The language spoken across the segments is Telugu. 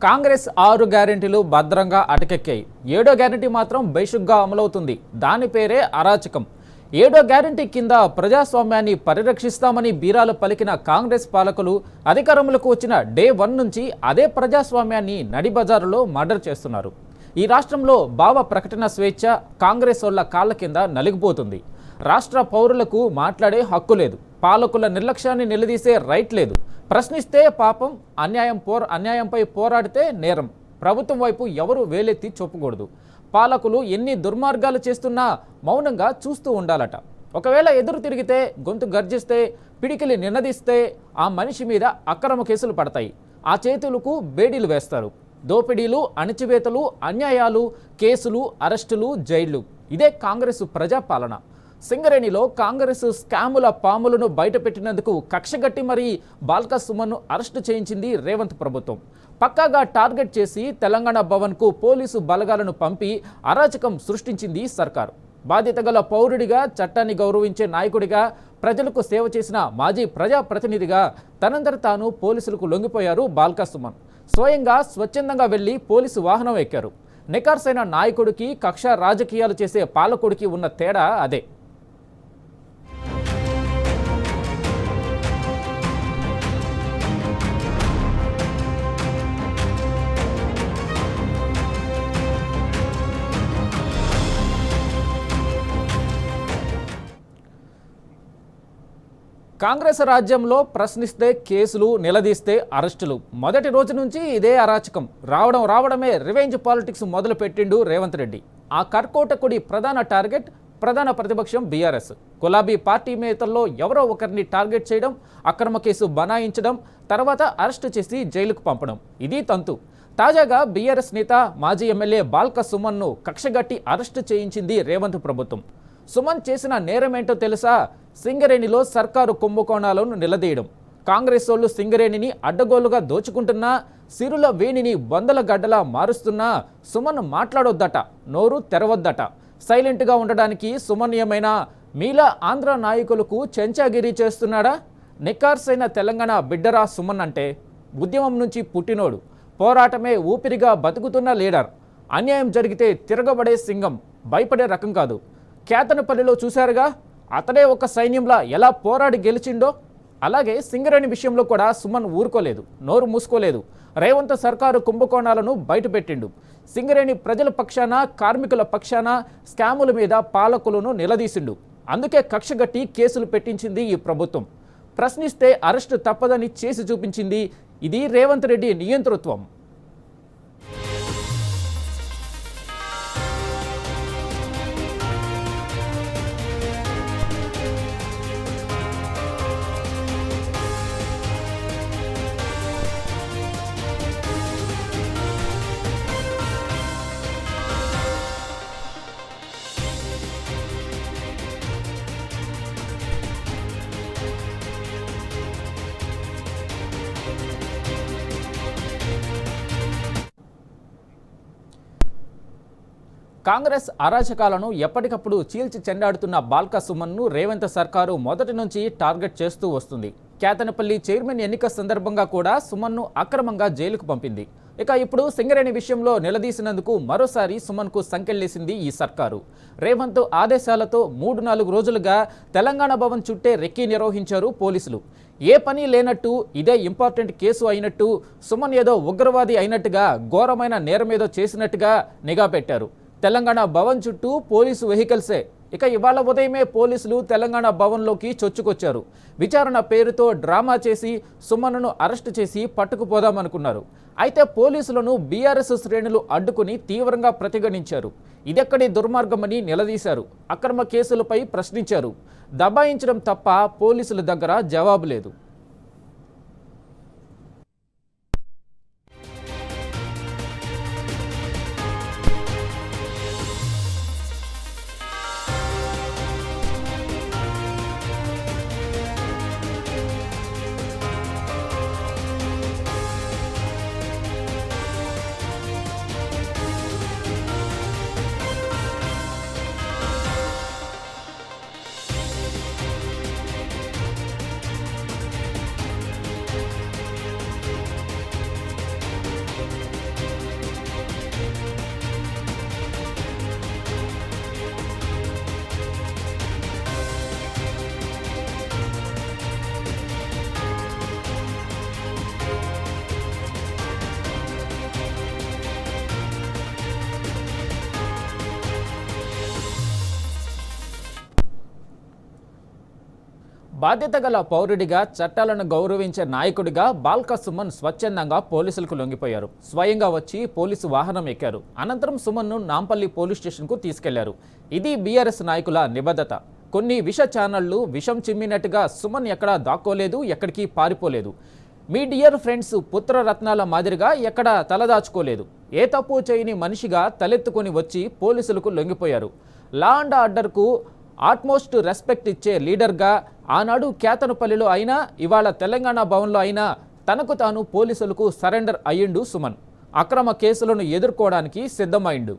కాంగ్రెస్ 6 గ్యారెంటీలు భద్రంగా అటకెక్కాయి. 7వ గ్యారెంటీ మాత్రం బేషుగ్గా అమలవుతుంది. దాని పేరే అరాచకం. 7వ గ్యారెంటీ కింద ప్రజాస్వామ్యాన్ని పరిరక్షిస్తామని బీరాలు పలికిన కాంగ్రెస్ పాలకులు అధికారంలోకి వచ్చిన డే 1 నుంచి అదే ప్రజాస్వామ్యాన్ని నడిబజారులో మర్డర్ చేస్తున్నారు. ఈ రాష్ట్రంలో భావ ప్రకటన స్వేచ్ఛ కాంగ్రెస్ వాళ్ళ కాళ్ళ కింద నలిగిపోతుంది. రాష్ట్ర పౌరులకు మాట్లాడే హక్కు లేదు. పాలకుల నిర్లక్ష్యాన్ని నిలదీసే రైట్ లేదు. ప్రశ్నిస్తే పాపం, అన్యాయంపై పోరాడితే నేరం. ప్రభుత్వం వైపు ఎవరు వేలెత్తి చూపకూడదు. పాలకులు ఎన్ని దుర్మార్గాలు చేస్తున్నా మౌనంగా చూస్తూ ఉండాలట. ఒకవేళ ఎదురు తిరిగితే, గొంతు గర్జిస్తే, పిడికిలి నినదిస్తే ఆ మనిషి మీద అక్రమ కేసులు పడతాయి. ఆ చేతులకు బేడీలు వేస్తారు. దోపిడీలు, అణచివేతలు, అన్యాయాలు, కేసులు, అరెస్టులు, జైళ్లు. ఇదే కాంగ్రెస్ ప్రజాపాలన. సింగరేణిలో కాంగ్రెస్ స్కాముల పాములను బయటపెట్టినందుకు కక్షగట్టి మరీ బాల్కా సుమన్ను అరెస్టు చేయించింది రేవంత్ ప్రభుత్వం. పక్కాగా టార్గెట్ చేసి తెలంగాణ భవన్కు పోలీసు బలగాలను పంపి అరాచకం సృష్టించింది సర్కారు. బాధ్యత గల పౌరుడిగా, చట్టాన్ని గౌరవించే నాయకుడిగా, ప్రజలకు సేవ చేసిన మాజీ ప్రజాప్రతినిధిగా తనందర తాను పోలీసులకు లొంగిపోయారు బాల్కా సుమన్. స్వయంగా స్వచ్ఛందంగా వెళ్లి పోలీసు వాహనం ఎక్కారు. నికార్సైన నాయకుడికి, కక్ష రాజకీయాలు చేసే పాలకుడికి ఉన్న తేడా అదే. కాంగ్రెస్ రాజ్యంలో ప్రశ్నిస్తే కేసులు, నిలదీస్తే అరెస్టులు. మొదటి రోజు నుంచి ఇదే అరాచకం. రావడమే రివెంజ్ పాలిటిక్స్ మొదలు పెట్టిండు రేవంత్ రెడ్డి. ఆ కర్కోటకుడి ప్రధాన టార్గెట్ ప్రధాన ప్రతిపక్షం బీఆర్ఎస్. గులాబీ పార్టీ నేతల్లో ఎవరో ఒకరిని టార్గెట్ చేయడం, అక్రమ కేసు బనాయించడం, తర్వాత అరెస్టు చేసి జైలుకు పంపడం. ఇది తంతు. తాజాగా బీఆర్ఎస్ నేత, మాజీ ఎమ్మెల్యే బాల్కా సుమన్ను కక్షగట్టి అరెస్టు చేయించింది రేవంత్ ప్రభుత్వం. సుమన్ చేసిన నేరమేంటో తెలుసా? సింగరేణిలో సర్కారు కుంభకోణాలను నిలదీయడం. కాంగ్రెస్ వాళ్ళు సింగరేణిని అడ్డగోలుగా దోచుకుంటున్నా, సిరుల వేణిని బొందల గడ్డలా మారుస్తున్నా సుమన్ మాట్లాడొద్దట, నోరు తెరవద్దట. సైలెంట్గా ఉండడానికి సుమన్ ఏమైనా మీలా ఆంధ్ర నాయకులకు చెంచాగిరి చేస్తున్నాడా? నికార్సైన తెలంగాణ బిడ్డరా సుమన్ అంటే. ఉద్యమం నుంచి పుట్టినోడు, పోరాటమే ఊపిరిగా బతుకుతున్న లీడర్. అన్యాయం జరిగితే తిరగబడే సింగం, భయపడే రకం కాదు. కేతనపల్లిలో చూశారుగా, అతడే ఒక సైన్యంలా ఎలా పోరాడి గెలిచిండో. అలాగే సింగరేణి విషయంలో కూడా సుమన్ ఊరుకోలేదు, నోరు మూసుకోలేదు. రేవంత్ సర్కారు కుంభకోణాలను బయటపెట్టిండు. సింగరేణి ప్రజల పక్షాన, కార్మికుల పక్షాన స్కాముల మీద పాలకులను నిలదీసిండు. అందుకే కక్షగట్టి కేసులు పెట్టించింది ఈ ప్రభుత్వం. ప్రశ్నిస్తే అరెస్టు తప్పదని చేసి చూపించింది. ఇది రేవంత్ రెడ్డి నియంతృత్వం. కాంగ్రెస్ అరాచకాలను ఎప్పటికప్పుడు చీల్చి చెండాడుతున్న బాల్కా సుమన్ను రేవంత్ సర్కారు మొదటి నుంచి టార్గెట్ చేస్తూ వస్తుంది. కేతనపల్లి చైర్మన్ ఎన్నిక సందర్భంగా కూడా సుమన్ను అక్రమంగా జైలుకు పంపింది. ఇక ఇప్పుడు సింగరేణి విషయంలో నిలదీసినందుకు మరోసారి సుమన్కు సంకెళ్లేసింది ఈ సర్కారు. రేవంత్ ఆదేశాలతో 3-4 రోజులుగా తెలంగాణ భవన్ చుట్టే రెక్కీ నిర్వహించారు పోలీసులు. ఏ పని లేనట్టు, ఇదే ఇంపార్టెంట్ కేసు అయినట్టు, సుమన్ ఏదో ఉగ్రవాది అయినట్టుగా, ఘోరమైన నేరమేదో చేసినట్టుగా నిఘా పెట్టారు. తెలంగాణ భవన్ చుట్టూ పోలీసు వెహికల్సే. ఇక ఇవాళ ఉదయమే పోలీసులు తెలంగాణ భవన్లోకి చొచ్చుకొచ్చారు. విచారణ పేరుతో డ్రామా చేసి సుమన్ను అరెస్టు చేసి పట్టుకుపోదామనుకున్నారు. అయితే పోలీసులను బీఆర్ఎస్ శ్రేణులు అడ్డుకుని తీవ్రంగా ప్రతిఘటించారు. ఇదెక్కడి దుర్మార్గమని నిలదీశారు. అక్రమ కేసులపై ప్రశ్నించారు. దబాయించడం తప్ప పోలీసుల దగ్గర జవాబు లేదు. బాధ్యత గల పౌరుడిగా చట్టాలను గౌరవించే నాయకుడిగా బాల్క సుమన్ స్వచ్ఛందంగా పోలీసులకు లొంగిపోయారు. స్వయంగా వచ్చి పోలీసు వాహనం ఎక్కారు. అనంతరం సుమన్ను నాంపల్లి పోలీస్ స్టేషన్కు తీసుకెళ్లారు. ఇది బీఆర్ఎస్ నాయకుల నిబద్ధత. కొన్ని విష ఛానళ్లు విషం చిమ్మినట్టుగా సుమన్ ఎక్కడా దాక్కోలేదు, ఎక్కడికి పారిపోలేదు. మీ డియర్ ఫ్రెండ్స్ పుత్రరత్నాల మాదిరిగా ఎక్కడా తలదాచుకోలేదు. ఏ తప్పు చేయని మనిషిగా తలెత్తుకొని వచ్చి పోలీసులకు లొంగిపోయారు. లా అండ్ ఆర్డర్కు ఆట్మోస్ట్ రెస్పెక్ట్ ఇచ్చే లీడర్గా ఆనాడు కేతనపల్లిలో అయినా ఇవాళ తెలంగాణ భవన్లో అయినా తనకు తాను పోలీసులకు సరెండర్ అయ్యిండు సుమన్. అక్రమ కేసులను ఎదుర్కోవడానికి సిద్ధమైండు.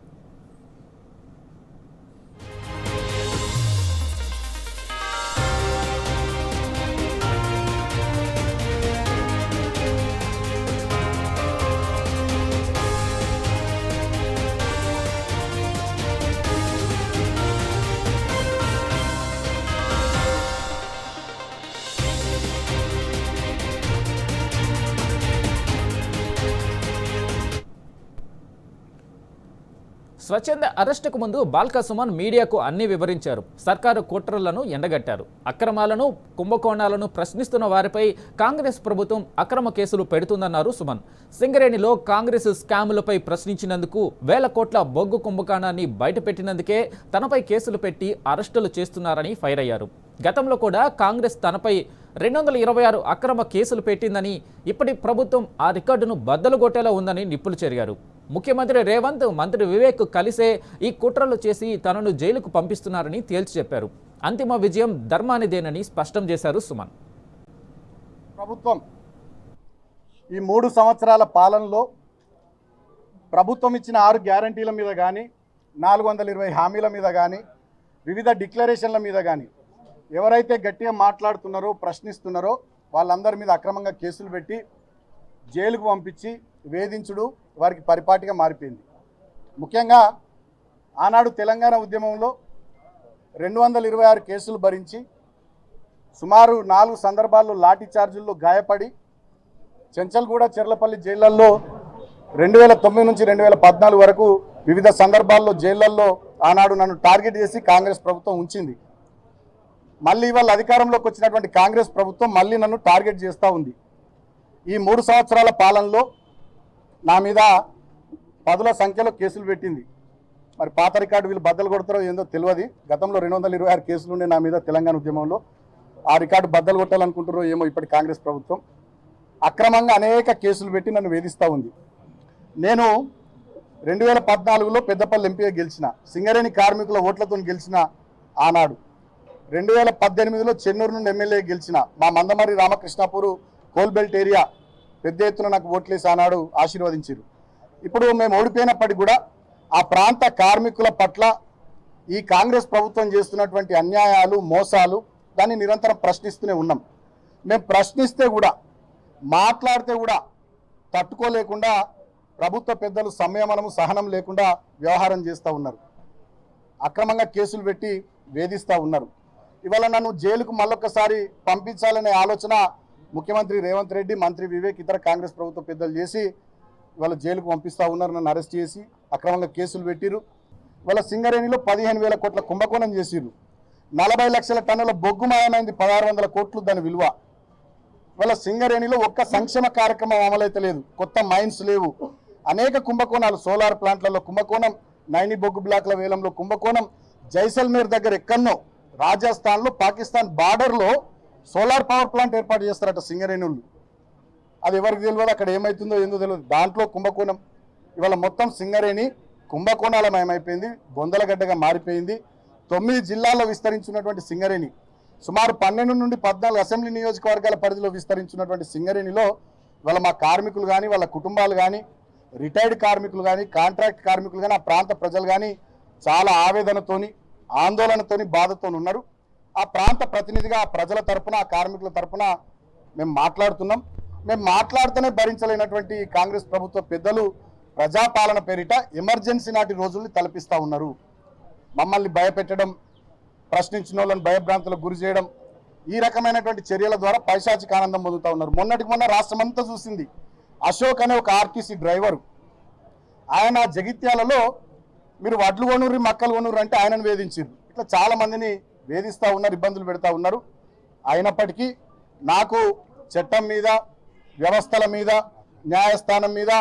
స్వచ్ఛంద అరెస్టుకు ముందు బాల్క సుమన్ మీడియాకు అన్ని వివరించారు. సర్కారు కుట్రలను ఎండగట్టారు. అక్రమాలను, కుంభకోణాలను ప్రశ్నిస్తున్న వారిపై కాంగ్రెస్ ప్రభుత్వం అక్రమ కేసులు పెడుతుందన్నారు సుమన్. సింగరేణిలో కాంగ్రెస్ స్కాములపై ప్రశ్నించినందుకు 1000 కోట్ల బొగ్గు కుంభకోణాన్ని బయటపెట్టినందుకే తనపై కేసులు పెట్టి అరెస్టులు చేస్తున్నారని ఫైర్ అయ్యారు. గతంలో కూడా కాంగ్రెస్ తనపై 226 అక్రమ కేసులు పెట్టిందని, ఇప్పటి ప్రభుత్వం ఆ రికార్డును బద్దలుగొట్టేలా ఉందని నిప్పులు చెరిగారు. ముఖ్యమంత్రి రేవంత్, మంత్రి వివేక్ కలిసే ఈ కుట్రలు చేసి తనను జైలుకు పంపిస్తున్నారని తేల్చి చెప్పారు. అంతిమ విజయం ధర్మానిదేనని స్పష్టం చేశారు సుమన్. ప్రభుత్వం ఈ 3 సంవత్సరాల పాలనలో ప్రభుత్వం ఇచ్చిన 6 గ్యారంటీల మీద కానీ, 420 హామీల మీద కానీ, వివిధ డిక్లరేషన్ల మీద కానీ ఎవరైతే గట్టిగా మాట్లాడుతున్నారో, ప్రశ్నిస్తున్నారో వాళ్ళందరి మీద అక్రమంగా కేసులు పెట్టి జైలుకు పంపించి వేధించుడు వారికి పరిపాటిగా మారిపోయింది. ముఖ్యంగా ఆనాడు తెలంగాణ ఉద్యమంలో 226 కేసులు భరించి సుమారు 4 సందర్భాల్లో లాఠీ చార్జీల్లో గాయపడి చెంచల్గూడ, చెర్లపల్లి జైళ్లలో 2009 నుంచి 2014 వరకు వివిధ సందర్భాల్లో జైళ్లలో ఆనాడు నన్ను టార్గెట్ చేసి కాంగ్రెస్ ప్రభుత్వం ఉంచింది. మళ్ళీ ఇవాళ అధికారంలోకి వచ్చినటువంటి కాంగ్రెస్ ప్రభుత్వం మళ్ళీ నన్ను టార్గెట్ చేస్తూ ఉంది. ఈ 3 సంవత్సరాల పాలనలో నా మీద 10ల సంఖ్యలో కేసులు పెట్టింది. మరి పాత రికార్డు వీళ్ళు బద్దలు కొడతారో ఏందో తెలియదు. గతంలో 226 కేసులు ఉండే నా మీద తెలంగాణ ఉద్యమంలో. ఆ రికార్డు బద్దలు కొట్టాలనుకుంటారో ఏమో ఇప్పటి కాంగ్రెస్ ప్రభుత్వం. అక్రమంగా అనేక కేసులు పెట్టి నన్ను వేధిస్తూ ఉంది. నేను 2014లో పెద్దపల్లి ఎంపీగా గెలిచిన, సింగరేణి కార్మికుల ఓట్లతో గెలిచిన ఆనాడు. 2018లో చెన్నూరు నుండి ఎమ్మెల్యే గెలిచిన, మా మందమరి రామకృష్ణాపూర్ కోల్బెల్ట్ ఏరియా పెద్ద ఎత్తున నాకు ఓట్లేసి ఆనాడు ఆశీర్వదించారు. ఇప్పుడు మేము ఓడిపోయినప్పటికీ కూడా ఆ ప్రాంత కార్మికుల పట్ల ఈ కాంగ్రెస్ ప్రభుత్వం చేస్తున్నటువంటి అన్యాయాలు, మోసాలు దాన్ని నిరంతరం ప్రశ్నిస్తూనే ఉన్నాం. మేము ప్రశ్నిస్తే కూడా, మాట్లాడితే కూడా తట్టుకోలేకుండా ప్రభుత్వ పెద్దలు సంయమనము, సహనం లేకుండా వ్యవహారం చేస్తూ ఉన్నారు. అక్రమంగా కేసులు పెట్టి వేధిస్తూ ఉన్నారు. ఇవాళ నన్ను జైలుకు మళ్ళొక్కసారి పంపించాలనే ఆలోచన ముఖ్యమంత్రి రేవంత్ రెడ్డి, మంత్రి వివేక్, ఇతర కాంగ్రెస్ ప్రభుత్వ పెద్దలు చేసి ఇవాళ జైలుకు పంపిస్తూ ఉన్నారు. నన్ను అరెస్ట్ చేసి అక్రమంగా కేసులు పెట్టిరు. ఇవాళ సింగరేణిలో 15,000 కోట్ల కుంభకోణం చేసిరు. 40 లక్షల టన్నుల బొగ్గు మాయమైంది, 1600 కోట్లు దాని విలువ. ఇవాళ సింగరేణిలో ఒక్క సంక్షేమ కార్యక్రమం అమలైతే లేదు, కొత్త మైన్స్ లేవు, అనేక కుంభకోణాలు, సోలార్ ప్లాంట్లలో కుంభకోణం, నైని బొగ్గు బ్లాక్ల వేలంలో కుంభకోణం, జైసల్మేర్ దగ్గర ఎక్కడనో రాజస్థాన్లో పాకిస్తాన్ బార్డర్లో సోలార్ పవర్ ప్లాంట్ ఏర్పాటు చేస్తారట సింగరేణులు. అది ఎవరికి తెలియదు, అక్కడ ఏమవుతుందో ఏందో తెలియదు, దాంట్లో కుంభకోణం. ఇవాళ మొత్తం సింగరేణి కుంభకోణాలమయమైపోయింది, బొందలగడ్డగా మారిపోయింది. 9 జిల్లాల్లో విస్తరించినటువంటి సింగరేణి, సుమారు 12 నుండి 14 అసెంబ్లీ నియోజకవర్గాల పరిధిలో విస్తరించినటువంటి సింగరేణిలో ఇవాళ మా కార్మికులు కానీ, వాళ్ళ కుటుంబాలు కానీ, రిటైర్డ్ కార్మికులు కానీ, కాంట్రాక్ట్ కార్మికులు కానీ, ఆ ప్రాంత ప్రజలు కానీ చాలా ఆవేదనతోని, ఆందోళనతోని, బాధతో ఉన్నారు. ఆ ప్రాంత ప్రతినిధిగా ఆ ప్రజల తరపున, ఆ కార్మికుల తరపున మేము మాట్లాడుతున్నాం. మేము మాట్లాడుతూనే భరించలేనటువంటి కాంగ్రెస్ ప్రభుత్వ పెద్దలు ప్రజాపాలన పేరిట ఎమర్జెన్సీ నాటి రోజుల్ని తలపిస్తూ ఉన్నారు. మమ్మల్ని భయపెట్టడం, ప్రశ్నించిన వాళ్ళని భయభ్రాంతులకు గురి చేయడం, ఈ రకమైనటువంటి చర్యల ద్వారా పైశాచిక ఆనందం పొందుతూ ఉన్నారు. మొన్నటికి మొన్న రాష్ట్రమంతా చూసింది. అశోక్ అనే ఒక ఆర్టీసీ డ్రైవరు, ఆయన జగిత్యాలలో మీరు వడ్లు కొనుర్రి, మక్కలు కొనుర్రి అంటే ఆయనను వేధించారు. ఇట్లా చాలా మందిని వేధిస్తూ ఉన్నారు, ఇబ్బందులు పెడతా ఉన్నారు. అయినప్పటికీ నాకు చట్టం మీద, వ్యవస్థల మీద, న్యాయస్థానం మీద,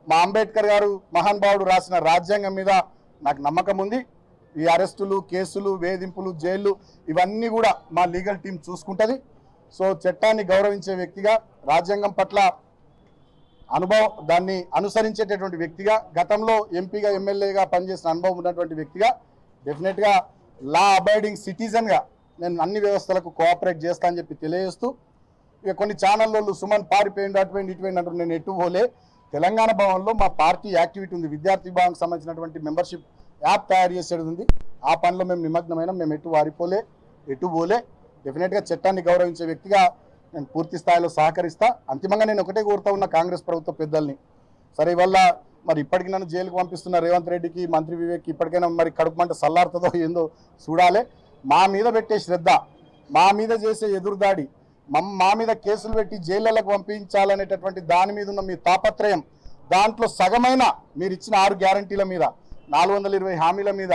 మా అంబేద్కర్ గారు మహానుభావుడు రాసిన రాజ్యాంగం మీద నాకు నమ్మకం ఉంది. ఈ అరెస్టులు, కేసులు, వేధింపులు, జైళ్ళు ఇవన్నీ కూడా మా లీగల్ టీం చూసుకుంటుంది. సో చట్టాన్ని గౌరవించే వ్యక్తిగా, రాజ్యాంగం పట్ల దాన్ని అనుసరించేటటువంటి వ్యక్తిగా, గతంలో ఎంపీగా, ఎమ్మెల్యేగా పనిచేసిన అనుభవం ఉన్నటువంటి వ్యక్తిగా, డెఫినెట్గా లా అబైడింగ్ సిటిజన్గా నేను అన్ని వ్యవస్థలకు కోఆపరేట్ చేస్తా అని చెప్పి తెలియజేస్తూ, ఇక కొన్ని ఛానల్లో సుమన్ పారిపోయింది, అటుపోయింది, ఇటుపోయింది అంటారు. నేను ఎటు పోలే. తెలంగాణ భవన్లో మా పార్టీ యాక్టివిటీ ఉంది, విద్యార్థి భవన్కి సంబంధించినటువంటి మెంబర్షిప్ యాప్ తయారు చేసేది ఉంది. ఆ పనిలో మేము నిమగ్నమైన, మేము ఎటు పోలే. డెఫినెట్గా చట్టాన్ని గౌరవించే వ్యక్తిగా నేను పూర్తి స్థాయిలో సహకరిస్తా. అంతిమంగా నేను ఒకటే కోరుతా ఉన్న కాంగ్రెస్ ప్రభుత్వ పెద్దల్ని, సరే ఇవల్ల మరి ఇప్పటికి నన్ను జైలుకు పంపిస్తున్న రేవంత్ రెడ్డికి, మంత్రి వివేక్ ఇప్పటికైనా మరి కడుపు మంట సల్లారుతుందో ఏందో చూడాలి. మా మీద పెట్టే శ్రద్ధ, మా మీద చేసే ఎదురుదాడి, మా మీద కేసులు పెట్టి జైళ్ళకు పంపించాలనేటటువంటి దాని మీద ఉన్న మీ తాపత్రయం, దాంట్లో సగమైన మీరు ఇచ్చిన 6 గ్యారంటీల మీద, 420 హామీల మీద,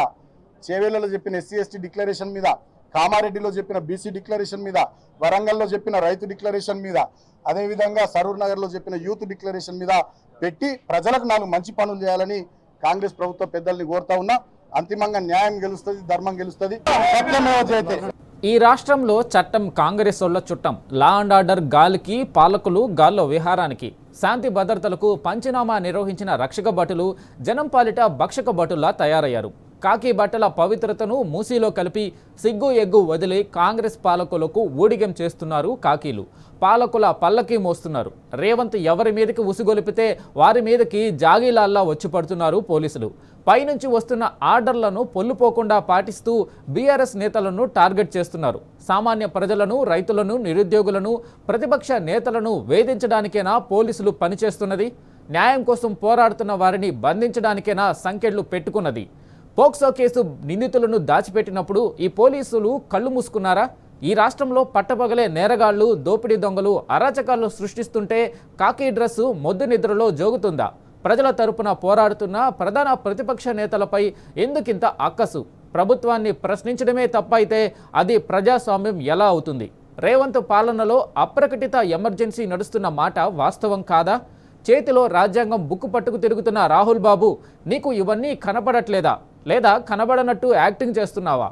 చేవేళ్లలో చెప్పిన ఎస్సీ ఎస్టీ డిక్లరేషన్ మీద, కామారెడ్డిలో చెప్పిన బీసీ డిక్లరేషన్ మీద, వరంగల్లో చెప్పిన రైతు డిక్లరేషన్ మీద, అదేవిధంగా సరూర్ నగర్లో చెప్పిన యూత్ డిక్లరేషన్ మీద పెట్టి ప్రజలకు 4 మంచి పనులు చేయాలని కాంగ్రెస్ ప్రభుత్వ పెద్దల్ని కోరుతా ఉన్నా. అంతిమంగా న్యాయం గెలుస్తుంది, ధర్మం గెలుస్తుంది. సత్యమేవ జయతే. ఈ రాష్ట్రంలో చట్టం కాంగ్రెస్ వాళ్ళ చుట్టం. లా అండ్ ఆర్డర్ గాలికి, పాలకులు గాల్లో విహారానికి. శాంతి భద్రతలకు పంచనామా నిర్వహించిన రక్షక భటులు జనం పాలిట భక్షక భటుల్లా తయారయ్యారు. కాకి బట్టల పవిత్రతను మూసీలో కలిపి సిగ్గు ఎగ్గు వదిలి కాంగ్రెస్ పాలకులకు ఊడిగం చేస్తున్నారు కాకీలు. పాలకుల పల్లకి మోస్తున్నారు. రేవంత్ ఎవరి మీదకి ఉసిగొలిపితే వారి మీదకి జాగీలాల్లా వచ్చి పడుతున్నారు పోలీసులు. పైనుంచి వస్తున్న ఆర్డర్లను పొల్లుపోకుండా పాటిస్తూ బీఆర్ఎస్ నేతలను టార్గెట్ చేస్తున్నారు. సామాన్య ప్రజలను, రైతులను, నిరుద్యోగులను, ప్రతిపక్ష నేతలను వేధించడానికేనా పోలీసులు పనిచేస్తున్నది? న్యాయం కోసం పోరాడుతున్న వారిని బంధించడానికేనా సంకెళ్లు పెట్టుకున్నది? పోక్సో కేసు నిందితులను దాచిపెట్టినప్పుడు ఈ పోలీసులు కళ్ళు మూసుకున్నారా? ఈ రాష్ట్రంలో పట్టపగలే నేరగాళ్లు, దోపిడీ దొంగలు అరాచకాలు సృష్టిస్తుంటే కాకి డ్రెస్సు మొద్దు నిద్రలో జోగుతుందా? ప్రజల తరపున పోరాడుతున్న ప్రధాన ప్రతిపక్ష నేతలపై ఎందుకింత అక్కసు? ప్రభుత్వాన్ని ప్రశ్నించడమే తప్పైతే అది ప్రజాస్వామ్యం ఎలా అవుతుంది? రేవంత్ పాలనలో అప్రకటిత ఎమర్జెన్సీ నడుస్తున్న మాట వాస్తవం కాదా? చేతిలో రాజ్యాంగం బుక్కు పట్టుకు తిరుగుతున్న రాహుల్ బాబు, నీకు ఇవన్నీ కనపడట్లేదా? లేదా కనబడనట్టు యాక్టింగ్ చేస్తున్నావా?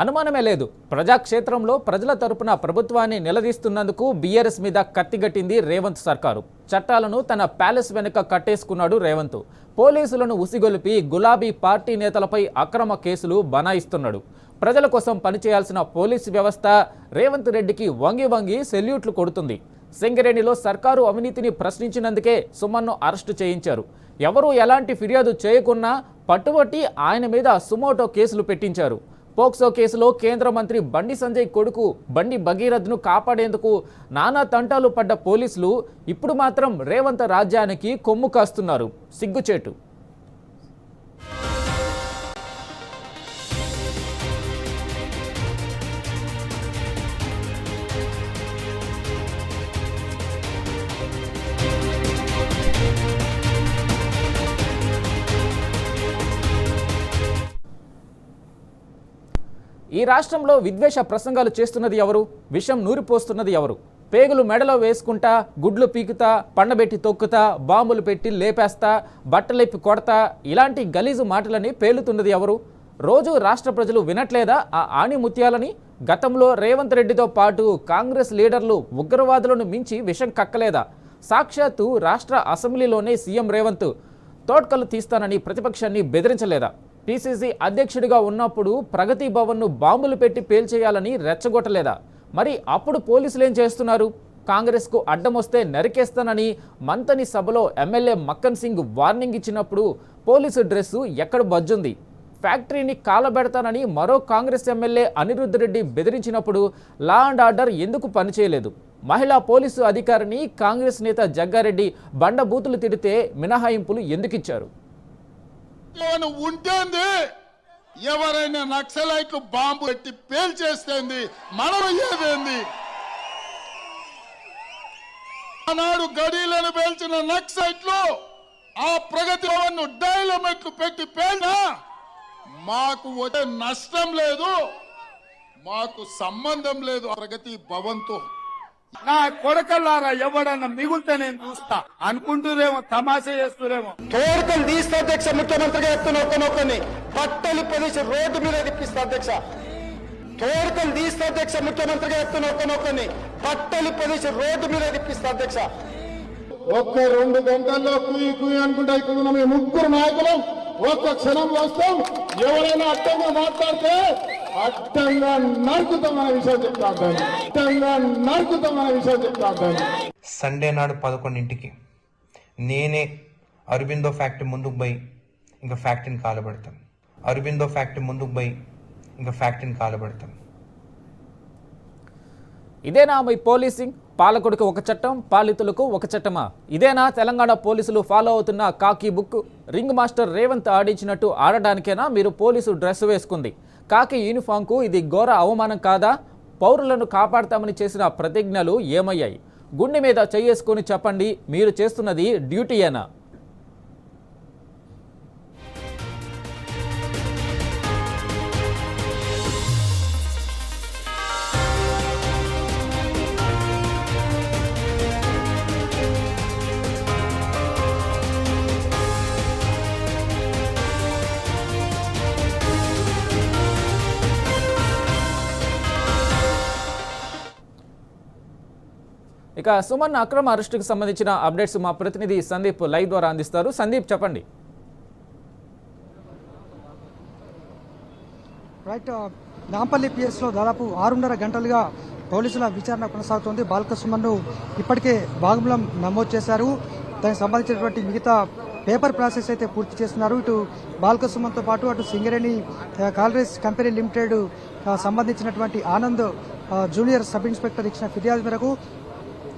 అనుమానమే లేదు, ప్రజాక్షేత్రంలో ప్రజల తరపున ప్రభుత్వాన్ని నిలదీస్తున్నందుకు బీఆర్ఎస్ మీద కత్తిగట్టింది రేవంత్ సర్కారు. చట్టాలను తన ప్యాలెస్ వెనుక కట్టేసుకున్నాడు రేవంత్. పోలీసులను ఉసిగొలిపి గులాబీ పార్టీ నేతలపై అక్రమ కేసులు బనాయిస్తున్నాడు. ప్రజల కోసం పనిచేయాల్సిన పోలీసు వ్యవస్థ రేవంత్ రెడ్డికి వంగి వంగి సెల్యూట్లు కొడుతుంది. సింగరేణిలో సర్కారు అవినీతిని ప్రశ్నించినందుకే సుమన్ను అరెస్టు చేయించారు. ఎవరూ ఎలాంటి ఫిర్యాదు చేయకున్నా పట్టుబట్టి ఆయన మీద సుమోటో కేసులు పెట్టించారు. పోక్సో కేసులో కేంద్ర మంత్రి బండి సంజయ్ కొడుకు బండి భగీరథ్ను కాపాడేందుకు నానా తంటాలు పడ్డ పోలీసులు ఇప్పుడు మాత్రం రేవంత్ రాజ్యానికి కొమ్ము కాస్తున్నారు. సిగ్గుచేటు. ఈ రాష్ట్రంలో విద్వేష ప్రసంగాలు చేస్తున్నది ఎవరు? విషం నూరిపోస్తున్నది ఎవరు? పేగులు మెడలో వేసుకుంటా, గుడ్లు పీకుతా, పండబెట్టి తొక్కుతా, బాంబులు పెట్టి లేపేస్తా, బట్టలెప్పి కొడతా, ఇలాంటి గలీజు మాటలని పేలుతున్నది ఎవరు? రోజు రాష్ట్ర ప్రజలు వినట్లేదా ఆ ఆణిముత్యాలని? గతంలో రేవంత్ రెడ్డితో పాటు కాంగ్రెస్ లీడర్లు ఉగ్రవాదులను మించి విషం కక్కలేదా? సాక్షాత్తు రాష్ట్ర అసెంబ్లీలోనే సీఎం రేవంత్ తోడ్కలు తీస్తానని ప్రతిపక్షాన్ని బెదిరించలేదా? పిసిసి అధ్యక్షుడిగా ఉన్నప్పుడు ప్రగతి భవన్ను బాంబులు పెట్టి పేల్చేయాలని రెచ్చగొట్టలేదా? మరి అప్పుడు పోలీసులు ఏం చేస్తున్నారు? కాంగ్రెస్కు అడ్డం వస్తే నరికేస్తానని మంతని సభలో ఎమ్మెల్యే మక్కన్ సింగ్ వార్నింగ్ ఇచ్చినప్పుడు పోలీసు డ్రెస్సు ఎక్కడ బజ్జుంది? ఫ్యాక్టరీని కాలబెడతానని మరో కాంగ్రెస్ ఎమ్మెల్యే అనిరుద్ధ్ రెడ్డి బెదిరించినప్పుడు లా అండ్ ఆర్డర్ ఎందుకు పనిచేయలేదు? మహిళా పోలీసు అధికారిని కాంగ్రెస్ నేత జగ్గారెడ్డి బండబూతులు తిడితే మినహాయింపులు ఎందుకిచ్చారు? ఎవరైనా నక్సలైట్లు బాంబు పెట్టి పేల్చేస్తేంది, మనం అయ్యేదేంది? ఆనాడు గడీలను పేల్చిన నక్సలైట్లు ఆ ప్రగతి భవన్ డైలమెట్లు పెట్టి పేల్నా మాకు వచ్చే నష్టం లేదు, మాకు సంబంధం లేదు ప్రగతి భవన్తో. నా కొడకల్లారా ఎవడన్నా మిగులుతే నేను చూస్తా అనుకుంటూరేమో, తమాషా చేస్తూరేమో. తోడుకలు తీస్తే అధ్యక్ష, ముఖ్యమంత్రిగా చెప్తున్న ఒక్కనొక్కని బట్టలు ప్రదేశం రోడ్డు మీద తిప్పిస్తా అధ్యక్ష. తోడుకలు తీస్తే అధ్యక్ష, ముఖ్యమంత్రిగా చెప్తున్న ఒక్కనొక్కని బట్టలు ప్రదేశం రోడ్డు మీద తిప్పిస్తా అధ్యక్ష. ఒక్క 2 గంటల్లో కుయ్యి కుయ్యి అనుకుంటా ఇక్కడ ఉన్న మీ ముగ్గురు నాయకులు ఒక్క క్షణం వస్తాం. ఎవరైనా అడ్డంగా మాట్లాడితే అడ్డంగా నరుకుతామనే విషయం చెప్తాను. అడ్డంగా నరుకుతామనే విషయం చెప్తాను. సండే నాడు 11ంటికి నేనే అరబిందో ఫ్యాక్టరీ ముందుకు పోయి ఇంకా ఫ్యాక్టరీని కాలబెడతాం. అరబిందో ఫ్యాక్టరీ ముందుకు పోయి ఇంకా ఫ్యాక్టరీని కాలబెడతాం. ఇదేనా మీ పోలీసింగ్? పాలకుడికి ఒక చట్టం, పాలితులకు ఒక చట్టమా? ఇదేనా తెలంగాణ పోలీసులు ఫాలో అవుతున్న కాకి బుక్? రింగ్ మాస్టర్ రేవంత్ ఆడించినట్టు ఆడడానికేనా మీరు పోలీసు డ్రెస్ వేసుకుంది? కాకి యూనిఫామ్కు ఇది ఘోర అవమానం కాదా? పౌరులను కాపాడతామని చేసిన ప్రతిజ్ఞలు ఏమయ్యాయి? గుండె మీద చేసుకొని చెప్పండి, మీరు చేస్తున్నది డ్యూటీయేనా? ఇక సుమన్ అక్రమ అరెస్టుకు సంబంధించిన అప్డేట్స్ మా ప్రతినిధి సందీప్ లైవ్ ద్వారా అందిస్తారు. సందీప్, చెప్పండి. రైట్, నాంపల్లి పిఎస్లో దాదాపు 6.5 గంటలుగా పోలీసుల విచారణ కొనసాగుతోంది. బాల్క సుమన్ను ఇప్పటికే వాంగ్మూలం నమోదు చేశారు. దానికి సంబంధించినటువంటి మిగతా పేపర్ ప్రాసెస్ అయితే పూర్తి చేస్తున్నారు. ఇటు బాల్క సుమన్తో పాటు అటు సింగరేణి కాలరీస్ కంపెనీ లిమిటెడ్ సంబంధించినటువంటి ఆనంద్ జూనియర్ సబ్ ఇన్స్పెక్టర్ ఇచ్చిన ఫిర్యాదు మేరకు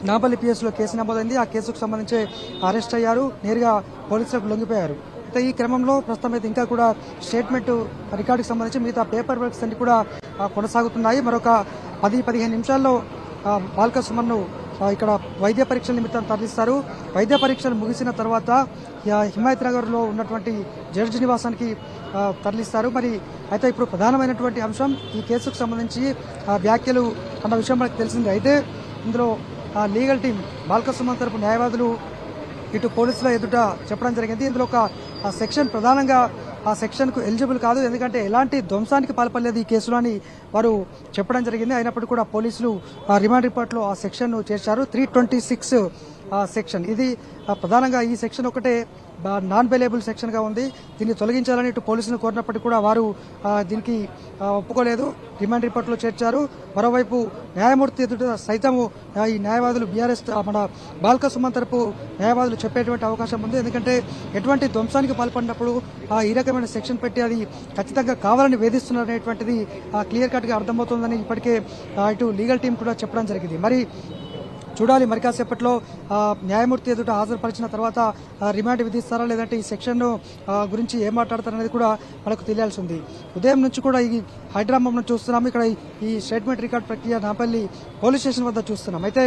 నాంపల్లి పిఎస్లో కేసు నమోదైంది. ఆ కేసుకు సంబంధించి అరెస్ట్ అయ్యారు, నేరుగా పోలీసులకు లొంగిపోయారు. అయితే ఈ క్రమంలో ప్రస్తుతం అయితే ఇంకా కూడా స్టేట్మెంట్ రికార్డుకి సంబంధించి మిగతా పేపర్ వర్క్స్ అన్ని కూడా కొనసాగుతున్నాయి. మరొక 10-15 నిమిషాల్లో బాల్క సుమన్ను ఇక్కడ వైద్య పరీక్షల నిమిత్తం తరలిస్తారు. వైద్య పరీక్షలు ముగిసిన తర్వాత హిమాయత్ నగర్లో ఉన్నటువంటి జడ్జి నివాసానికి తరలిస్తారు. మరి అయితే ఇప్పుడు ప్రధానమైనటువంటి అంశం ఈ కేసుకు సంబంధించి వ్యాఖ్యలు అన్న విషయం మనకు తెలిసిందే. అయితే ఇందులో లీగల్ టీం బాల్క సుమన్ తరపు న్యాయవాదులు ఇటు పోలీసుల ఎదుట చెప్పడం జరిగింది. ఇందులో ఒక సెక్షన్ ప్రధానంగా ఆ సెక్షన్కు ఎలిజిబుల్ కాదు, ఎందుకంటే ఎలాంటి ధ్వంసానికి పాల్పడలేదు ఈ కేసులో అని వారు చెప్పడం జరిగింది. అయినప్పటికీ కూడా పోలీసులు రిమాండ్ రిపోర్ట్లో ఆ సెక్షన్ను చేర్చారు. 326 సెక్షన్. ఇది ప్రధానంగా ఈ సెక్షన్ ఒకటే నాన్ బెయిలబుల్ సెక్షన్గా ఉంది. దీన్ని తొలగించాలని ఇటు పోలీసులు కోరినప్పటికీ కూడా వారు దీనికి ఒప్పుకోలేదు, రిమాండ్ రిపోర్ట్లో చేర్చారు. మరోవైపు న్యాయమూర్తి ఎదుట సైతము ఈ న్యాయవాదులు బీఆర్ఎస్ మన బాల్క సుమన్ తరపు న్యాయవాదులు చెప్పేటువంటి అవకాశం ఉంది. ఎందుకంటే ఎటువంటి ధ్వంసానికి పాల్పడినప్పుడు ఈ రకమైన సెక్షన్ పెట్టి అది ఖచ్చితంగా కావాలని వేధిస్తున్నారనేటువంటిది క్లియర్ కట్గా అర్థమవుతుందని ఇప్పటికే ఇటు లీగల్ టీం కూడా చెప్పడం జరిగింది. మరి చూడాలి, మరి కాసేపట్లో న్యాయమూర్తి ఎదుట హాజరుపరిచిన తర్వాత రిమాండ్ విధిస్తారా లేదంటే ఈ సెక్షన్ గురించి ఏం మాట్లాడతారనేది కూడా మనకు తెలియాల్సి ఉంది. ఉదయం నుంచి కూడా ఈ హైదరాబాద్ చూస్తున్నాము. ఇక్కడ ఈ స్టేట్మెంట్ రికార్డ్ ప్రక్రియ నాంపల్లి పోలీస్ స్టేషన్ వద్ద చూస్తున్నాం. అయితే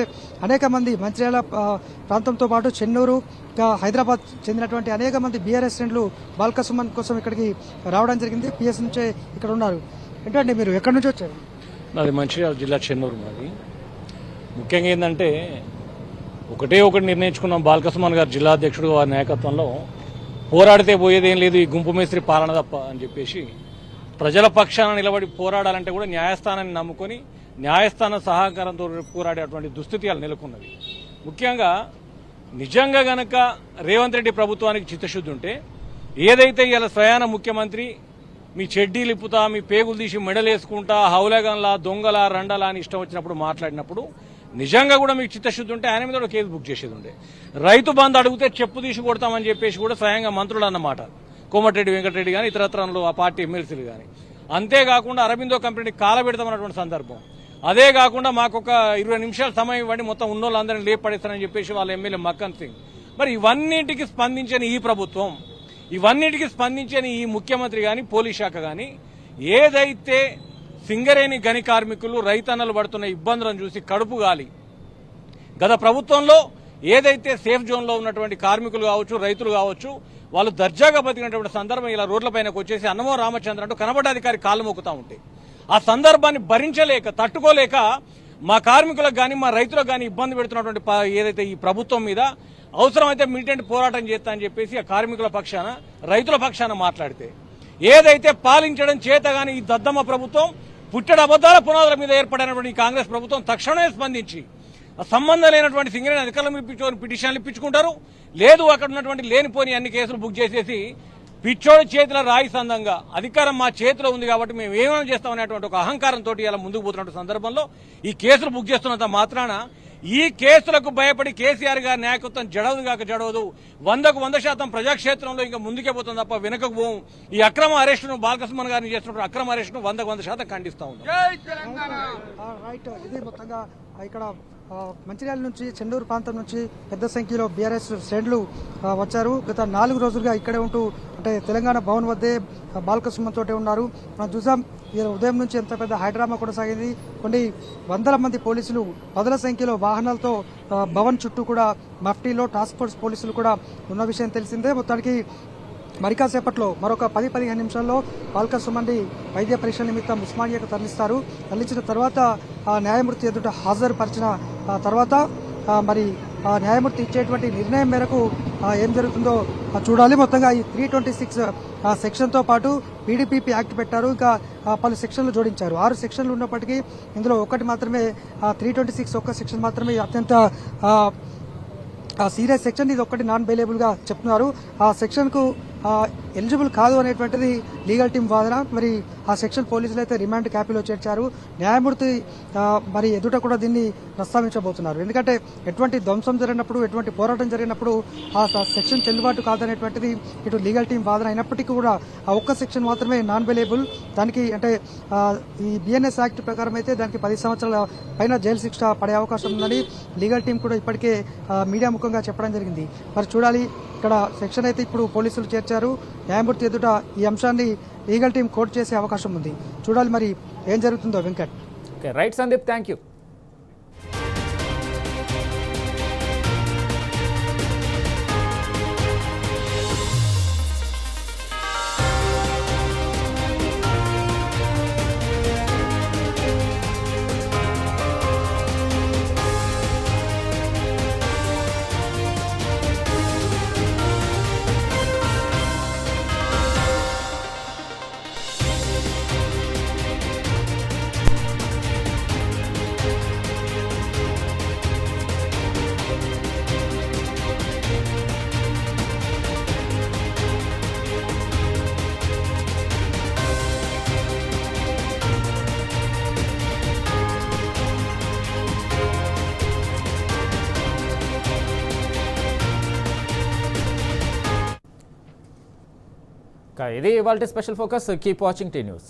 అనేక మంది మంచిర్యాల ప్రాంతంతో పాటు చెన్నూరు, హైదరాబాద్ చెందినటువంటి అనేక మంది బీఆర్ఎస్ శ్రేణులు బాల్క సుమన్ కోసం ఇక్కడికి రావడం జరిగింది. పిఎస్ నుంచే ఇక్కడ ఉన్నారు. ఏంటంటే మీరు ఎక్కడి నుంచి వచ్చారు? నాది మంచిర్యాల జిల్లా చెన్నూరు. మాది ముఖ్యంగా ఏంటంటే ఒకటి నిర్ణయించుకున్నాం. బాల్క సుమన్ గారు జిల్లా అధ్యక్షుడు వారి నాయకత్వంలో పోరాడితే పోయేదేం లేదు, ఈ గుంపు మేస్త్రి పాలన తప్ప అని చెప్పేసి ప్రజల పక్షాన నిలబడి పోరాడాలంటే కూడా న్యాయస్థానాన్ని నమ్ముకొని న్యాయస్థానం సహకారంతో పోరాడేటువంటి దుస్థితి అలా నెలకొన్నది. ముఖ్యంగా నిజంగా గనక రేవంత్ రెడ్డి ప్రభుత్వానికి చిత్తశుద్ధి ఉంటే ఏదైతే ఇలా స్వయాన ముఖ్యమంత్రి మీ చెడ్డీలు ఇప్పుతా, మీ పేగులు తీసి మెడలేసుకుంటా, హౌలగన్లా, దొంగల, రండలా అని ఇష్టం వచ్చినప్పుడు మాట్లాడినప్పుడు నిజంగా కూడా మీకు చిత్తశుద్ధి ఉంటే ఆయన మీద కూడా కేసు బుక్ చేసేది ఉండే. రైతు బంధు అడిగితే చెప్పు తీసి కొడతామని చెప్పేసి కూడా స్వయంగా మంత్రులు అన్నమాట. కోమటిరెడ్డి వెంకటరెడ్డి కానీ ఇతరత్రంలో ఆ పార్టీ ఎమ్మెల్సీలు కానీ. అంతేకాకుండా అరబిందో కంపెనీ కాలబెడతామన్నటువంటి సందర్భం. అదే కాకుండా మాకు ఒక 20 నిమిషాల సమయం ఇవ్వండి, మొత్తం ఉన్నోళ్ళందరినీ లేపడేస్తారని చెప్పేసి వాళ్ళ ఎమ్మెల్యే మక్కన్ సింగ్. మరి ఇవన్నింటికి స్పందించని ఈ ప్రభుత్వం, ఇవన్నిటికీ స్పందించని ఈ ముఖ్యమంత్రి కానీ పోలీస్ శాఖ కానీ ఏదైతే సింగరేణి గని కార్మికులు రైతన్నలు పడుతున్న ఇబ్బందులను చూసి కడుపు గాలి గత ప్రభుత్వంలో ఏదైతే సేఫ్ జోన్లో ఉన్నటువంటి కార్మికులు కావచ్చు, రైతులు కావచ్చు, వాళ్ళు దర్జాగా బతికినటువంటి సందర్భం ఇలా రోడ్లపైనకు వచ్చేసి అన్నమో రామచంద్ర అంటూ కనబడ్డ అధికారి కాళ్ళు మొక్కుతా ఉంటే ఆ సందర్భాన్ని భరించలేక తట్టుకోలేక మా కార్మికులకు కానీ మా రైతులకు కానీ ఇబ్బంది పెడుతున్నటువంటి ఏదైతే ఈ ప్రభుత్వం మీద అవసరమైతే మిలిటెంట్ పోరాటం చేస్తా అని చెప్పేసి ఆ కార్మికుల పక్షాన రైతుల పక్షాన మాట్లాడితే ఏదైతే పాలించడం చేత కానీ ఈ దద్దమ్మ ప్రభుత్వం పుట్టెడు అబద్దాల పునాదుల మీద ఏర్పడినటువంటి ఈ కాంగ్రెస్ ప్రభుత్వం తక్షణమే స్పందించి సంబంధం లేనటువంటి సింగరేణి అధికారులు ఇప్పించుకొని పిటిషన్లు ఇప్పించుకుంటారు, లేదు అక్కడ ఉన్నటువంటి లేనిపోని అన్ని కేసులు బుక్ చేసేసి పిచ్చోడి చేతిలో రాయి సందంగా అధికారం మా చేతిలో ఉంది కాబట్టి మేము ఏమైనా చేస్తామనేటువంటి ఒక అహంకారంతో ఇలా ముందుకు పోతున్న సందర్భంలో ఈ కేసులు బుక్ చేస్తున్నంత మాత్రాన ఈ కేసులకు భయపడి కేసీఆర్ గారి నాయకత్వం జడవదు కాక జడవదు. 100% ప్రజాక్షేత్రంలో ఇంకా ముందుకే పోతుంది తప్ప వెనుకకు పోం. ఈ అక్రమ అరెస్టును బాలకృష్ణ గారిని చేస్తున్న అక్రమ అరెస్టును 100% ఖండిస్తా ఉన్నాం. రైట్, ఇది మొత్తంగా ఇక్కడ మంచిర్యాల నుంచి చెన్నూరు ప్రాంతం నుంచి పెద్ద సంఖ్యలో బీఆర్ఎస్ శ్రేణులు వచ్చారు. గత 4 రోజులుగా ఇక్కడే ఉంటూ అంటే తెలంగాణ భవన్ వద్దే బాలకృష్ణ తోటే ఉన్నారు. మనం చూసాం ఉదయం నుంచి ఎంత పెద్ద హైడ్రామా కొనసాగింది. కొన్ని వందల మంది పోలీసులు 10ల సంఖ్యలో వాహనాలతో భవన్ చుట్టూ కూడా మఫ్టీలో టాస్క్ ఫోర్స్ పోలీసులు కూడా ఉన్న విషయం తెలిసిందే. మొత్తానికి మరి కాసేపట్లో మరొక 10-15 నిమిషాల్లో బాలకృష్ణని వైద్య పరీక్ష నిమిత్తం ఉస్మానియాకు తరలించిన తర్వాత న్యాయమూర్తి ఎదుట హాజరుపరిచిన తర్వాత మరి న్యాయమూర్తి ఇచ్చేటువంటి నిర్ణయం మేరకు ఏం జరుగుతుందో చూడాలి. మొత్తంగా ఈ 326 సెక్షన్తో పాటు పీడీపీపీ యాక్ట్ పెట్టారు, ఇంకా పలు సెక్షన్లు జోడించారు. 6 సెక్షన్లు ఉన్నప్పటికీ ఇందులో ఒకటి మాత్రమే 326 ఒక్క సెక్షన్ మాత్రమే అత్యంత సీరియస్ సెక్షన్, ఇది ఒక్కటి నాన్ బెయిలబుల్ గా చెప్తున్నారు. ఆ సెక్షన్ కు ఎలిజిబుల్ కాదు అనేటువంటిది లీగల్ టీం వాదన. మరి ఆ సెక్షన్ పోలీసులు అయితే రిమాండ్ క్యాపిలో చేర్చారు. న్యాయమూర్తి మరి ఎదుట కూడా దీన్ని ప్రస్తావించబోతున్నారు. ఎందుకంటే ఎటువంటి ధ్వంసం జరిగినప్పుడు, ఎటువంటి పోరాటం జరిగినప్పుడు ఆ సెక్షన్ చెల్లుబాటు కాదనేటువంటిది ఇటు లీగల్ టీం వాదన అయినప్పటికీ కూడా ఆ ఒక్క సెక్షన్ మాత్రమే నాన్ బెయిలబుల్. దానికి అంటే ఈ బిఎన్ఎస్ యాక్ట్ ప్రకారం అయితే దానికి 10 సంవత్సరాల పైన జైలు శిక్ష పడే అవకాశం ఉందని లీగల్ టీం కూడా ఇప్పటికే మీడియా ముఖంగా చెప్పడం జరిగింది. మరి చూడాలి, ఇక్కడ సెక్షన్ అయితే ఇప్పుడు పోలీసులు చేర్చారు. న్యాయమూర్తి ఎదుట ఈ అంశాన్ని లీగల్ టీం కోర్టు చేసే అవకాశం ఉంది. చూడాలి మరి ఏం జరుగుతుందో. Venkat. Right Sandeep, thank you. ఇది ఇవాల్టి special focus. Keep watching tea news.